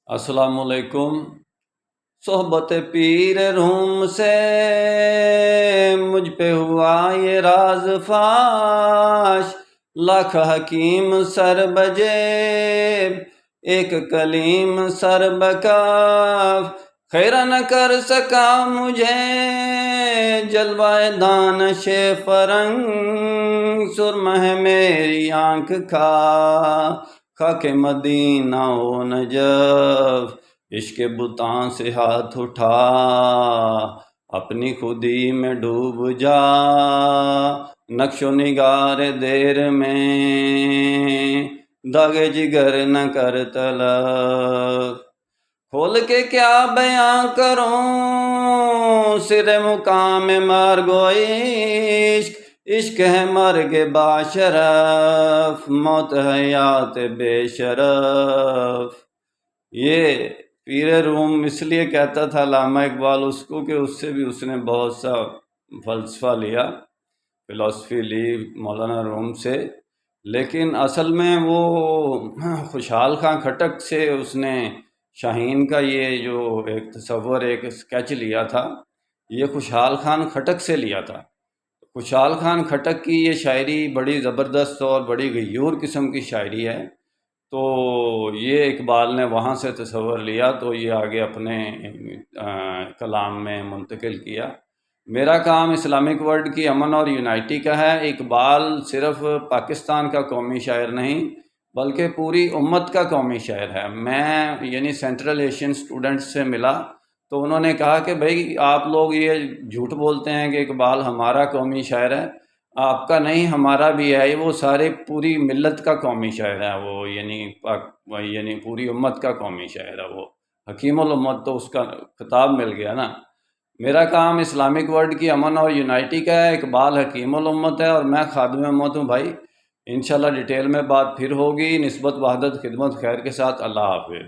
السلام علیکم۔ صحبت پیر روم سے مجھ پہ ہوا یہ راز فاش، لاکھ حکیم سر بجیب ایک کلیم سر بکاف، خیر نہ کر سکا مجھے جلوہ دانش فرنگ، سرمہ ہے میری آنکھ خاک مدینہ و نجف، عشق بتاں سے ہاتھ اٹھا اپنی خودی میں ڈوب جا، نقش و نگار دیر میں داغ جگر نہ کر تلف، کھول کے کیا بیاں کروں سر مقام مرگ و عشق، عشق ہے مرگ باشرف موت حیات بے شرف۔ یہ پیر روم اس لیے کہتا تھا علامہ اقبال اس کو کہ اس سے بھی اس نے بہت سا فلسفہ لیا، فلسفی لی مولانا روم سے، لیکن اصل میں وہ خوشحال خان کھٹک سے اس نے شاہین کا یہ جو ایک تصور ایک اسکیچ لیا تھا، یہ خوشحال خان کھٹک سے لیا تھا۔ خوشحال خان کھٹک کی یہ شاعری بڑی زبردست اور بڑی غیور قسم کی شاعری ہے، تو یہ اقبال نے وہاں سے تصور لیا تو یہ آگے اپنے کلام میں منتقل کیا۔ میرا کام اسلامک ورلڈ کی امن اور یونائٹی کا ہے۔ اقبال صرف پاکستان کا قومی شاعر نہیں بلکہ پوری امت کا قومی شاعر ہے۔ میں سینٹرل ایشین اسٹوڈنٹس سے ملا تو انہوں نے کہا کہ بھائی آپ لوگ یہ جھوٹ بولتے ہیں کہ اقبال ہمارا قومی شاعر ہے، آپ کا نہیں ہمارا بھی ہے، وہ سارے پوری ملت کا قومی شاعر ہے، وہ پوری امت کا قومی شاعر ہے، وہ حکیم الامت، تو اس کا خطاب مل گیا نا۔ میرا کام اسلامک ورلڈ کی امن اور یونائٹی کا ہے، اقبال حکیم الامت ہے اور میں خادم امت ہوں بھائی۔ انشاءاللہ ڈیٹیل میں بات پھر ہوگی۔ نسبت وحدت خدمت خیر کے ساتھ، اللہ حافظ۔